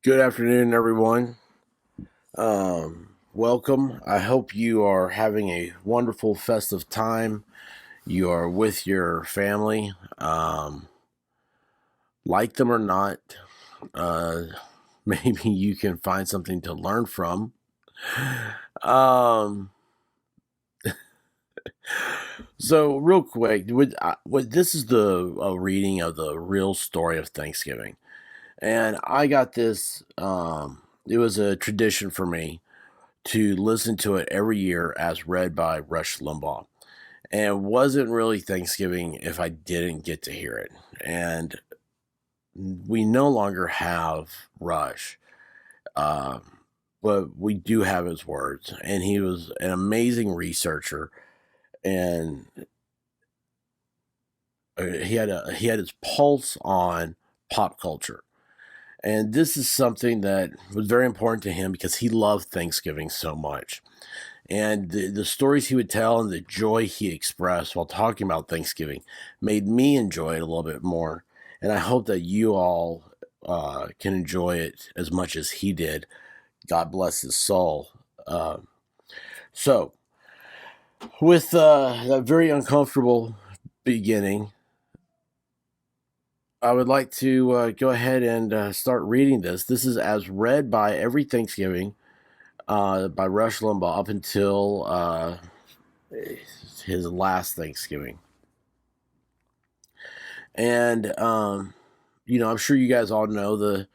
Good afternoon, everyone. Welcome. I hope you are having a wonderful festive time. You are with your family. Like them or not, uh, maybe you can find something to learn from. Um, so, real quick, this is the reading of the real story of Thanksgiving. And I got this, it was a tradition for me to listen to it every year as read by Rush Limbaugh. And it wasn't really Thanksgiving if I didn't get to hear it. And we no longer have Rush, uh, but we do have his words. And he was an amazing researcher, and he had his pulse on pop culture. And this is something that was very important to him because he loved Thanksgiving so much. And the stories he would tell and the joy he expressed while talking about Thanksgiving made me enjoy it a little bit more. And I hope that you all can enjoy it as much as he did. God bless his soul. Uh, so, with that very uncomfortable beginning, I would like to go ahead and start reading this. This is as read by every Thanksgiving by Rush Limbaugh up until his last Thanksgiving. And I'm sure you guys all know the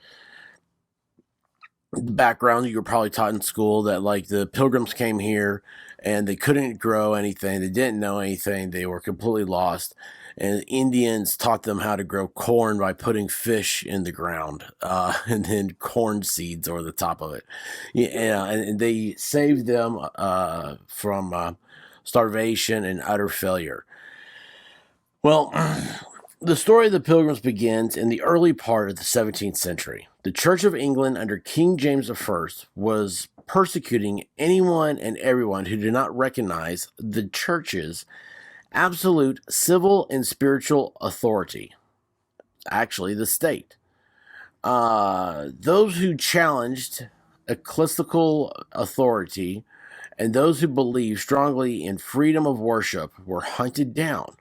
background. You were probably taught in school that like the Pilgrims came here and they couldn't grow anything. They didn't know anything. They were completely lost. And Indians taught them how to grow corn by putting fish in the ground, and then corn seeds over the top of it. Yeah, and they saved them from starvation and utter failure. Well, the story of the Pilgrims begins in the early part of the 17th century. The Church of England under King James I was persecuting anyone and everyone who did not recognize the church's absolute civil and spiritual authority, actually, the state. Those who challenged ecclesiastical authority and those who believed strongly in freedom of worship were hunted down.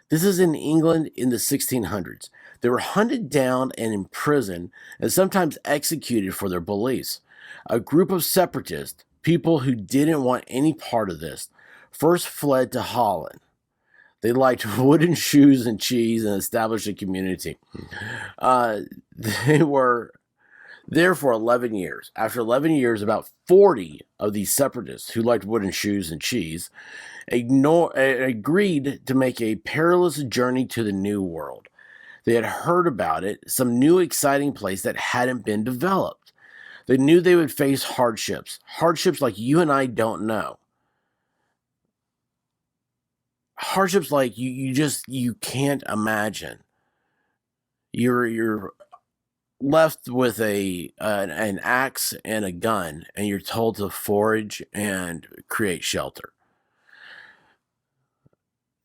This is in England in the 1600s. They were hunted down and imprisoned and sometimes executed for their beliefs. A group of separatists, people who didn't want any part of this, first fled to Holland. They liked wooden shoes and cheese and established a community. Uh, they were there for 11 years. After 11 years, about 40 of these separatists who liked wooden shoes and cheese agreed to make a perilous journey to the New World. They had heard about it, some new exciting place that hadn't been developed. They knew they would face hardships like you and I don't know. Hardships like you can't imagine. You're left with an axe and a gun, and you're told to forage and create shelter.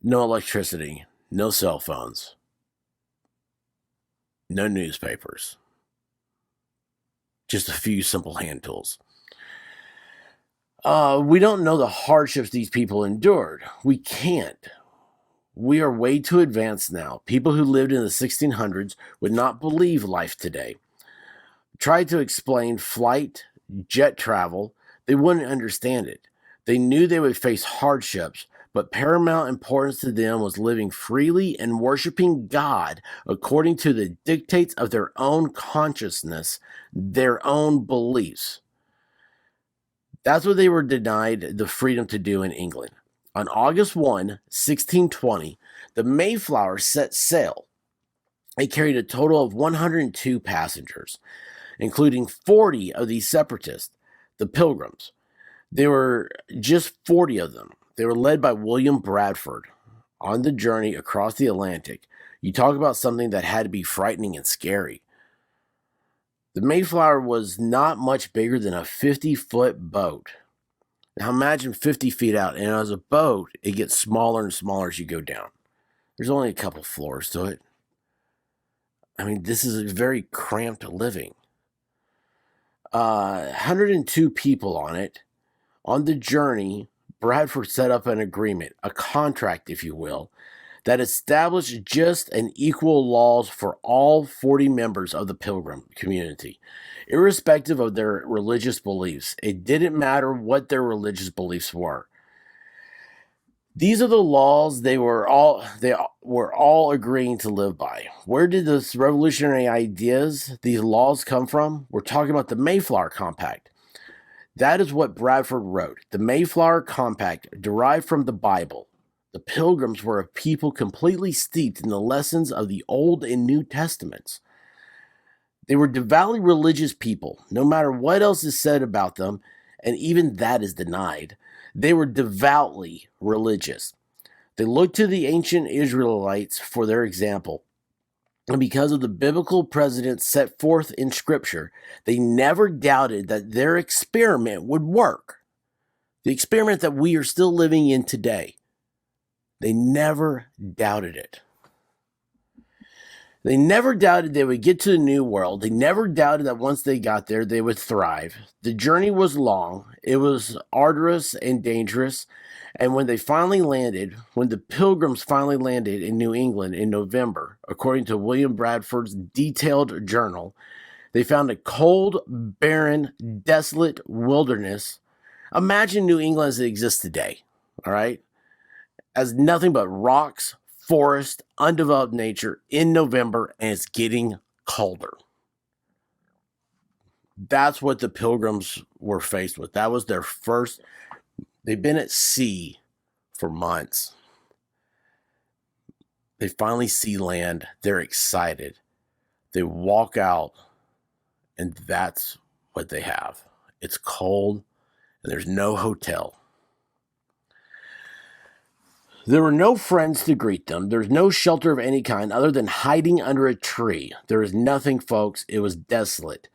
No electricity, no cell phones, no newspapers, just a few simple hand tools. We don't know the hardships these people endured. We can't. We are way too advanced now. People who lived in the 1600s would not believe life today. Tried to explain flight, jet travel, they wouldn't understand it. They knew they would face hardships, but paramount importance to them was living freely and worshiping God according to the dictates of their own consciousness, their own beliefs. That's what they were denied the freedom to do in England. On August 1, 1620, the Mayflower set sail. It carried a total of 102 passengers, including 40 of these separatists, the Pilgrims. There were just 40 of them. They were led by William Bradford on the journey across the Atlantic. You talk about something that had to be frightening and scary. The Mayflower was not much bigger than a 50-foot boat. Now imagine 50 feet out, and as a boat, it gets smaller and smaller as you go down. There's only a couple floors to it. I mean, this is a very cramped living. 102 people on it. On the journey, Bradford set up an agreement, a contract, if you will, that established just and equal laws for all 40 members of the Pilgrim community, irrespective of their religious beliefs. It didn't matter what their religious beliefs were. These are the laws they were all agreeing to live by. Where did this revolutionary ideas, these laws come from? We're talking about the Mayflower Compact. That is what Bradford wrote. The Mayflower Compact derived from the Bible. The Pilgrims were a people completely steeped in the lessons of the Old and New Testaments. They were devoutly religious people, no matter what else is said about them, and even that is denied. They were devoutly religious. They looked to the ancient Israelites for their example. And because of the biblical precedents set forth in Scripture, they never doubted that their experiment would work. The experiment that we are still living in today. They never doubted it. They never doubted they would get to the new world. They never doubted that once they got there, they would thrive. The journey was long. It was arduous and dangerous. And when they finally landed, when the Pilgrims finally landed in New England in November, according to William Bradford's detailed journal, they found a cold, barren, desolate wilderness. Imagine New England as it exists today, all right? As nothing but rocks, forest, undeveloped nature in November, and it's getting colder. That's what the Pilgrims were faced with. That was their first. They've been at sea for months. They finally see land. They're excited. They walk out, and that's what they have. It's cold, and there's no hotel. There were no friends to greet them. There's no shelter of any kind other than hiding under a tree. There was nothing, folks. It was desolate.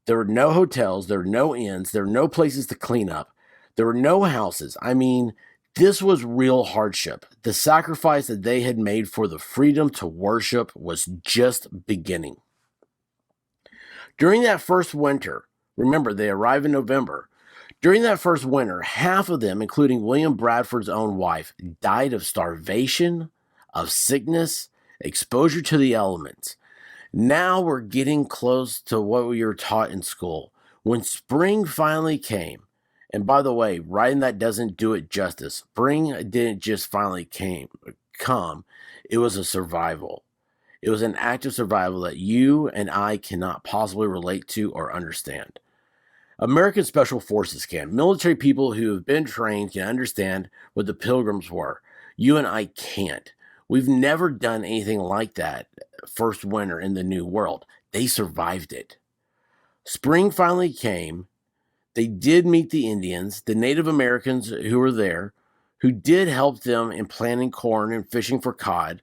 There were no hotels. There were no inns. There were no places to clean up. There were no houses. I mean, this was real hardship. The sacrifice that they had made for the freedom to worship was just beginning. During that first winter, remember, they arrive in November. During that first winter, half of them, including William Bradford's own wife, died of starvation, of sickness, exposure to the elements. Now we're getting close to what we were taught in school. When spring finally came, and by the way, writing that doesn't do it justice. Spring didn't just finally come. It was a survival. It was an act of survival that you and I cannot possibly relate to or understand. American Special Forces can. Military people who have been trained can understand what the Pilgrims were. You and I can't. We've never done anything like that first winter in the New World. They survived it. Spring finally came. They did meet the Indians, the Native Americans who were there, who did help them in planting corn and fishing for cod.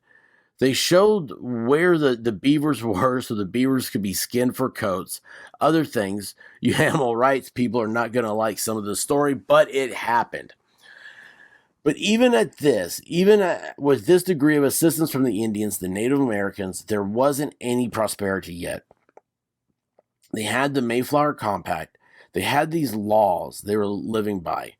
They showed where the beavers were so the beavers could be skinned for coats, other things. You animal rights people are not going to like some of the story, but it happened. But even with this degree of assistance from the Indians, the Native Americans, there wasn't any prosperity yet. They had the Mayflower Compact. They had these laws they were living by.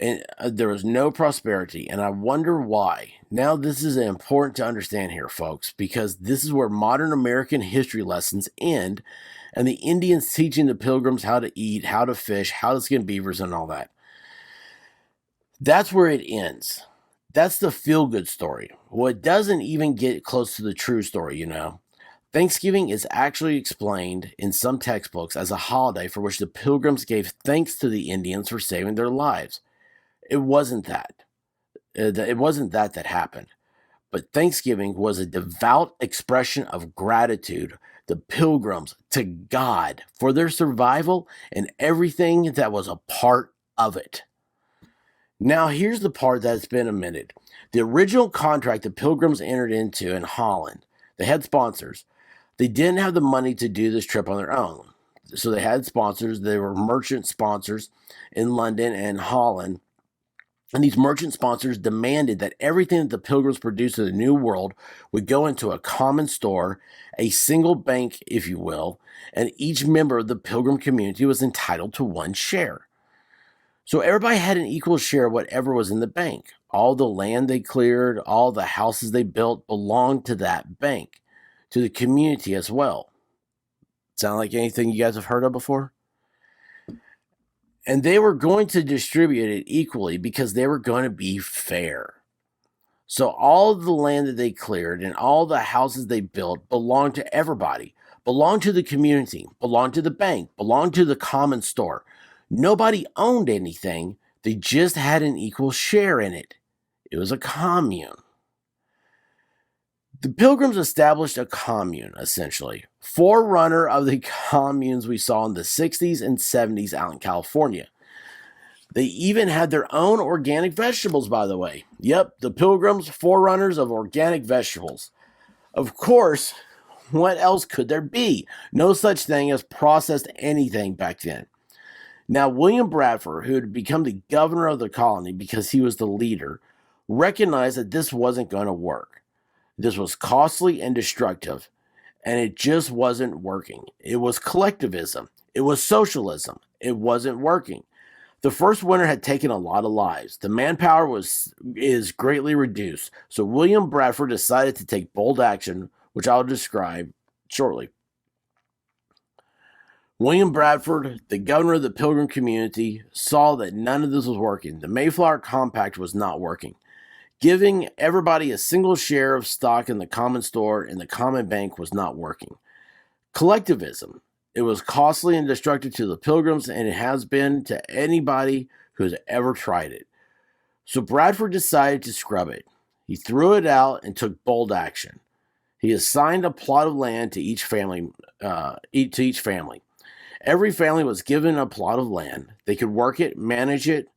And there was no prosperity, and I wonder why. Now, this is important to understand here, folks, because this is where modern American history lessons end, and the Indians teaching the Pilgrims how to eat, how to fish, how to skin beavers, and all that. That's where it ends. That's the feel-good story. Well, it doesn't even get close to the true story, you know. Thanksgiving is actually explained in some textbooks as a holiday for which the Pilgrims gave thanks to the Indians for saving their lives. It wasn't that. It wasn't that happened. But Thanksgiving was a devout expression of gratitude, the Pilgrims, to God for their survival and everything that was a part of it. Now, here's the part that's been omitted. The original contract the Pilgrims entered into in Holland, they had sponsors. They didn't have the money to do this trip on their own. So they had sponsors. They were merchant sponsors in London and Holland. And these merchant sponsors demanded that everything that the Pilgrims produced in the New World would go into a common store, a single bank, if you will, and each member of the Pilgrim community was entitled to one share. So everybody had an equal share of whatever was in the bank. All the land they cleared, all the houses they built belonged to that bank, to the community as well. Sound like anything you guys have heard of before? And they were going to distribute it equally because they were going to be fair. So all of the land that they cleared and all the houses they built belonged to everybody, belonged to the community, belonged to the bank, belonged to the common store. Nobody owned anything. They just had an equal share in it. It was a commune. The Pilgrims established a commune, essentially, forerunner of the communes we saw in the 60s and 70s out in California. They even had their own organic vegetables, by the way. Yep, the Pilgrims, forerunners of organic vegetables. Of course, what else could there be? No such thing as processed anything back then. Now, William Bradford, who had become the governor of the colony because he was the leader, recognized that this wasn't going to work. This was costly and destructive, and it just wasn't working. It was collectivism. It was socialism. It wasn't working. The first winter had taken a lot of lives. The manpower is greatly reduced, so William Bradford decided to take bold action, which I'll describe shortly. William Bradford, the governor of the Pilgrim community, saw that none of this was working. The Mayflower Compact was not working. Giving everybody a single share of stock in the common store and the common bank was not working. Collectivism. It was costly and destructive to the Pilgrims, and it has been to anybody who has ever tried it. So Bradford decided to scrub it. He threw it out and took bold action. He assigned a plot of land to each family. Every family was given a plot of land. They could work it, manage it,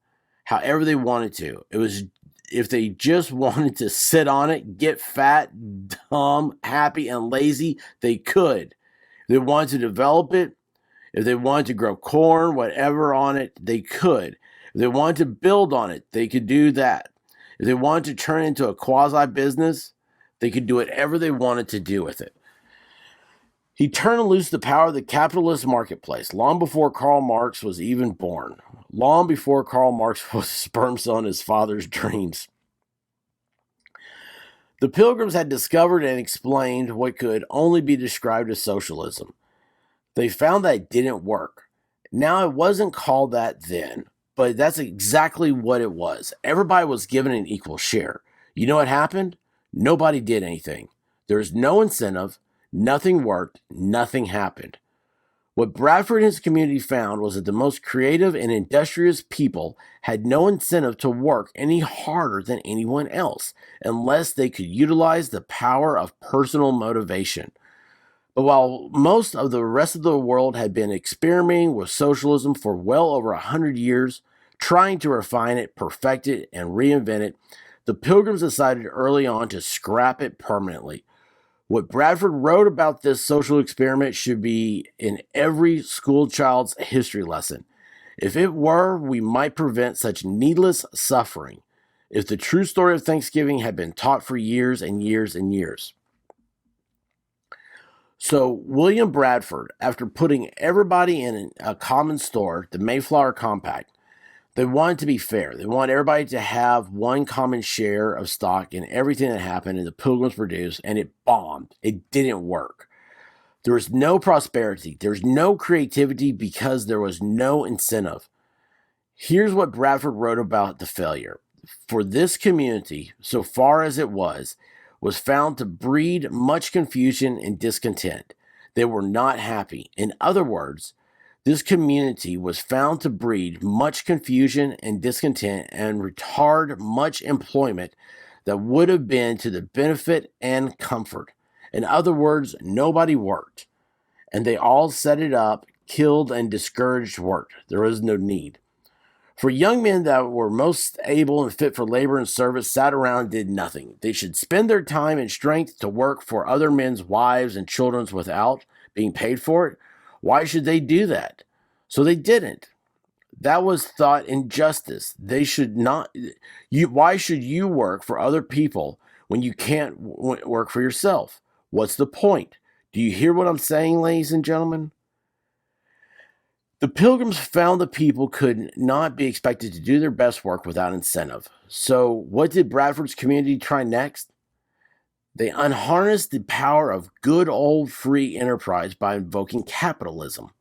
however they wanted to. It was if they just wanted to sit on it, get fat, dumb, happy, and lazy, they could. If they wanted to develop it, if they wanted to grow corn, whatever on it, they could. If they wanted to build on it, they could do that. If they wanted to turn it into a quasi-business, they could do whatever they wanted to do with it. He turned loose the power of the capitalist marketplace long before Karl Marx was even born. Long before Karl Marx was a sperm cell in his father's dreams. The Pilgrims had discovered and explained what could only be described as socialism. They found that it didn't work. Now, it wasn't called that then, but that's exactly what it was. Everybody was given an equal share. You know what happened? Nobody did anything. There was no incentive. Nothing worked. Nothing happened. What Bradford and his community found was that the most creative and industrious people had no incentive to work any harder than anyone else unless they could utilize the power of personal motivation. But while most of the rest of the world had been experimenting with socialism for well over 100 years, trying to refine it, perfect it, and reinvent it, the Pilgrims decided early on to scrap it permanently. What Bradford wrote about this social experiment should be in every school child's history lesson. If it were, we might prevent such needless suffering if the true story of Thanksgiving had been taught for years and years and years. So William Bradford, after putting everybody in a common store, the Mayflower Compact, they wanted to be fair. They wanted everybody to have one common share of stock in everything that happened and the Pilgrims produced, and it bombed. It didn't work. There was no prosperity. There was no creativity because there was no incentive. Here's what Bradford wrote about the failure. For this community, so far as it was found to breed much confusion and discontent. They were not happy. In other words, this community was found to breed much confusion and discontent and retard much employment that would have been to the benefit and comfort. In other words, nobody worked, and they all set it up, killed, and discouraged work. There was no need. For young men that were most able and fit for labor and service sat around and did nothing. They should spend their time and strength to work for other men's wives and children without being paid for it. Why should they do that? So they didn't. That was thought injustice. They should not. Why should you work for other people when you can't work for yourself? What's the point? Do you hear what I'm saying, ladies and gentlemen? The Pilgrims found the people could not be expected to do their best work without incentive. So, what did Bradford's community try next? They unharnessed the power of good old free enterprise by invoking capitalism,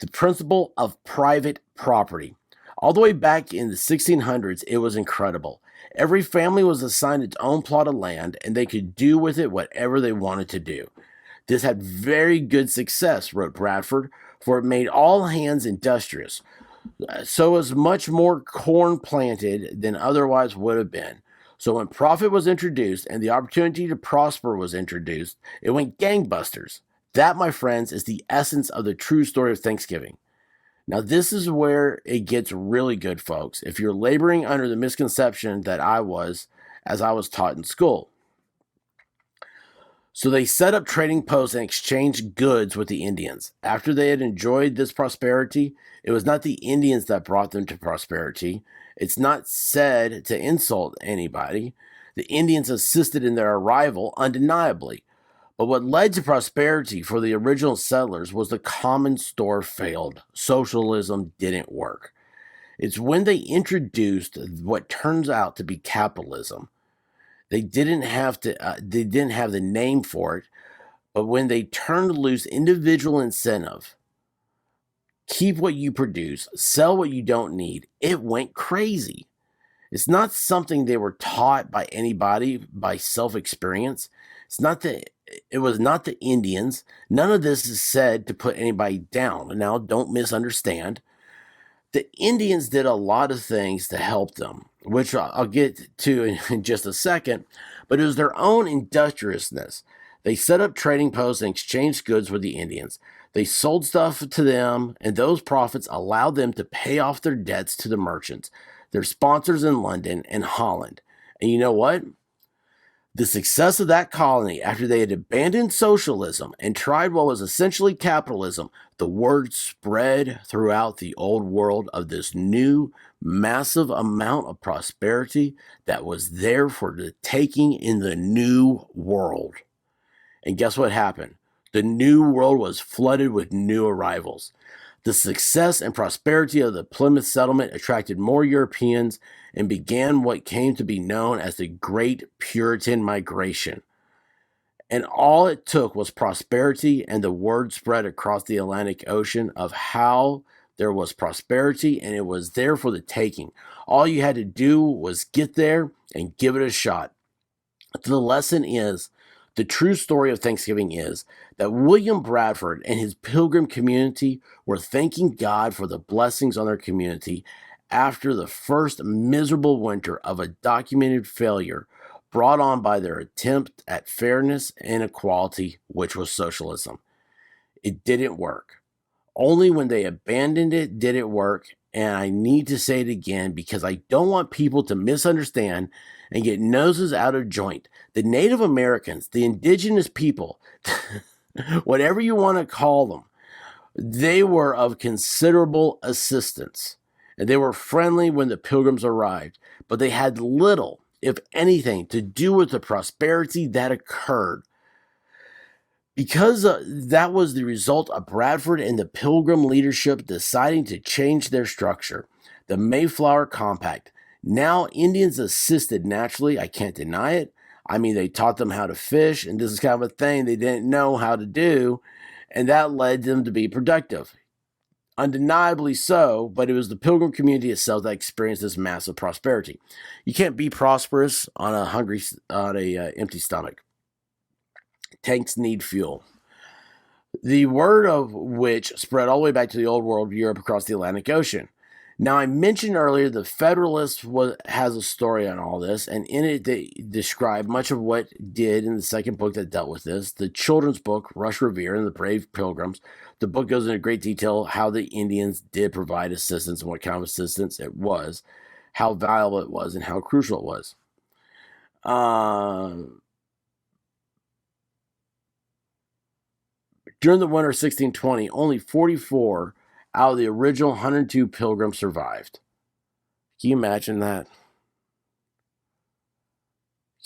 the principle of private property. All the way back in the 1600s, it was incredible. Every family was assigned its own plot of land, and they could do with it whatever they wanted to do. This had very good success, wrote Bradford, for it made all hands industrious. So was much more corn planted than otherwise would have been. So when profit was introduced and the opportunity to prosper was introduced, it went gangbusters. That, my friends, is the essence of the true story of Thanksgiving. Now, this is where it gets really good, folks, if you're laboring under the misconception that I was as I was taught in school. So they set up trading posts and exchanged goods with the Indians. After they had enjoyed this prosperity, it was not the Indians that brought them to prosperity. It's not said to insult anybody. The Indians assisted in their arrival undeniably. But what led to prosperity for the original settlers was the common store failed. Socialism didn't work. It's when they introduced what turns out to be capitalism. They didn't have the name for it, but when they turned loose individual incentive, keep what you produce, sell what you don't need, it went crazy. It's not something they were taught by anybody by self-experience. It was not the Indians. None of this is said to put anybody down. Now, don't misunderstand. The Indians did a lot of things to help them, which I'll get to in just a second, but it was their own industriousness. They set up trading posts and exchanged goods with the Indians. They sold stuff to them, and those profits allowed them to pay off their debts to the merchants, their sponsors in London and Holland. And you know what? The success of that colony, after they had abandoned socialism and tried what was essentially capitalism, the word spread throughout the old world of this new, massive amount of prosperity that was there for the taking in the new world. And guess what happened? The new world was flooded with new arrivals. The success and prosperity of the Plymouth settlement attracted more Europeans and began what came to be known as the Great Puritan Migration. And all it took was prosperity, and the word spread across the Atlantic Ocean of how there was prosperity and it was there for the taking. All you had to do was get there and give it a shot. The lesson is, the true story of Thanksgiving is that William Bradford and his Pilgrim community were thanking God for the blessings on their community after the first miserable winter of a documented failure brought on by their attempt at fairness and equality, which was socialism. It didn't work. Only when they abandoned it did it work, and I need to say it again because I don't want people to misunderstand and get noses out of joint. The Native Americans, the indigenous people, whatever you want to call them, they were of considerable assistance, and they were friendly when the Pilgrims arrived, but they had little, if anything, to do with the prosperity that occurred. Because that was the result of Bradford and the Pilgrim leadership deciding to change their structure, the Mayflower Compact. Now Indians assisted naturally, I can't deny it. I mean, they taught them how to fish, and this is kind of a thing they didn't know how to do, and that led them to be productive. Undeniably so, but it was the Pilgrim community itself that experienced this massive prosperity. You can't be prosperous on a empty stomach. Tanks need fuel. The word of which spread all the way back to the old world of Europe across the Atlantic Ocean. Now, I mentioned earlier the Federalist has a story on all this, and in it they describe much of what did in the second book that dealt with this. The children's book, Rush Revere and the Brave Pilgrims. The book goes into great detail how the Indians did provide assistance and what kind of assistance it was, how valuable it was, and how crucial it was. During the winter of 1620, only 44 out of the original 102 Pilgrims survived. Can you imagine that?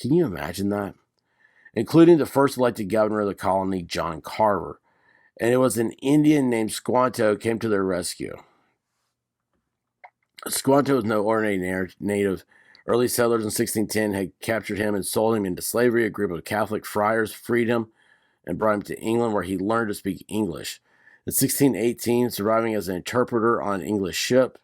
Can you imagine that? Including the first elected governor of the colony, John Carver. And it was an Indian named Squanto came to their rescue. Squanto was no ordinary native. Early settlers in 1610 had captured him and sold him into slavery. A group of Catholic friars freed him and brought him to England, where he learned to speak English. In 1618, serving as an interpreter on an English ship,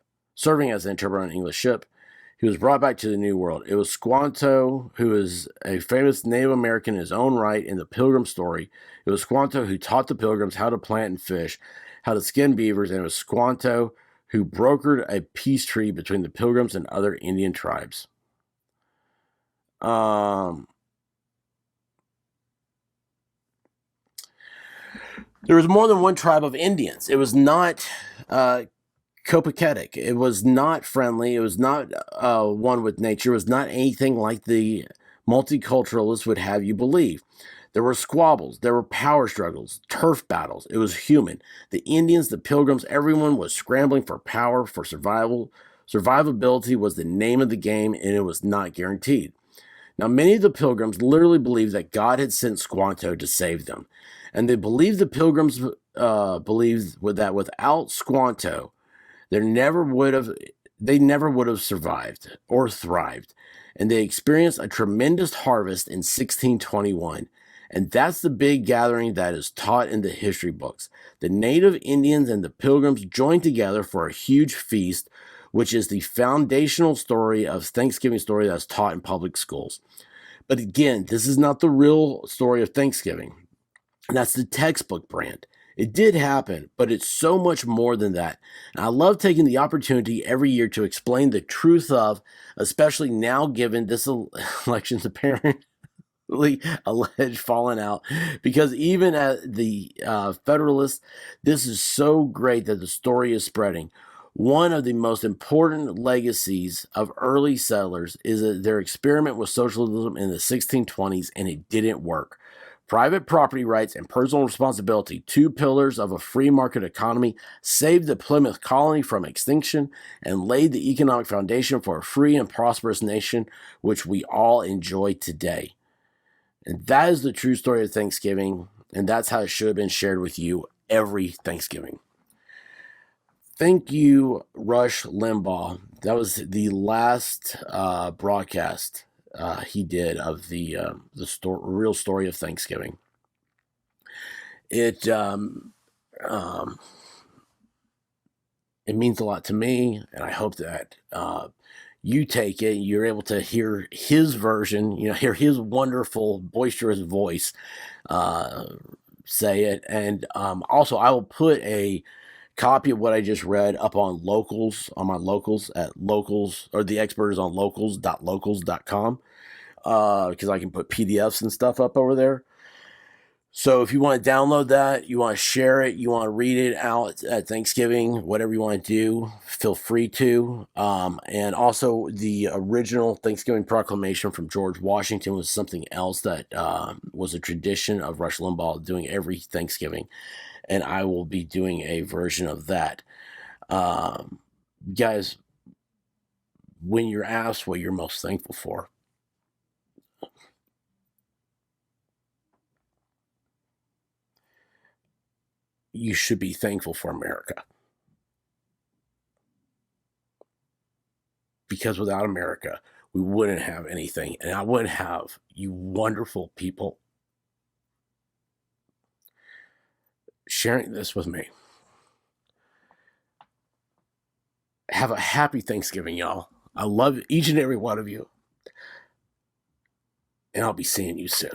he was brought back to the New World. It was Squanto, who is a famous Native American in his own right in the Pilgrim story. It was Squanto who taught the Pilgrims how to plant and fish, how to skin beavers, and it was Squanto who brokered a peace treaty between the Pilgrims and other Indian tribes. There was more than one tribe of Indians. It was not copacetic. It was not friendly. It was not one with nature. It was not anything like the multiculturalists would have you believe. There were squabbles. There were power struggles, turf battles. It was human. The Indians, the Pilgrims, everyone was scrambling for power, for survival. Survivability was the name of the game, and it was not guaranteed. Now, many of the Pilgrims literally believed that God had sent Squanto to save them. And they believed the Pilgrims believed that without Squanto, they never would have survived or thrived. And they experienced a tremendous harvest in 1621. And that's the big gathering that is taught in the history books. The native Indians and the Pilgrims joined together for a huge feast, which is the foundational story of Thanksgiving story that's taught in public schools. But again, this is not the real story of Thanksgiving. And that's the textbook brand. It did happen, but it's so much more than that. And I love taking the opportunity every year to explain the truth of, especially now given this election's apparently alleged falling out, because even at the Federalists, this is so great that the story is spreading. One of the most important legacies of early settlers is their experiment with socialism in the 1620s, and it didn't work. Private property rights and personal responsibility, two pillars of a free market economy, saved the Plymouth colony from extinction and laid the economic foundation for a free and prosperous nation, which we all enjoy today. And that is the true story of Thanksgiving, and that's how it should have been shared with you every Thanksgiving. Thank you, Rush Limbaugh. That was the last broadcast he did of the real story of Thanksgiving. It means a lot to me, and I hope that you take it. You're able to hear his version. Hear his wonderful, boisterous voice say it, and also I will put a copy of what I just read up on my locals at locals, or the expert is on locals.locals.com, because I can put PDFs and stuff up over there. So if you want to download that, you want to share it, you want to read it out at Thanksgiving, whatever you want to do, feel free to. And also the original Thanksgiving proclamation from George Washington was something else that was a tradition of Rush Limbaugh doing every Thanksgiving. And I will be doing a version of that. Guys, when you're asked what you're most thankful for, you should be thankful for America. Because without America, we wouldn't have anything. And I wouldn't have you wonderful people sharing this with me. Have a happy Thanksgiving, y'all. I love each and every one of you. And I'll be seeing you soon.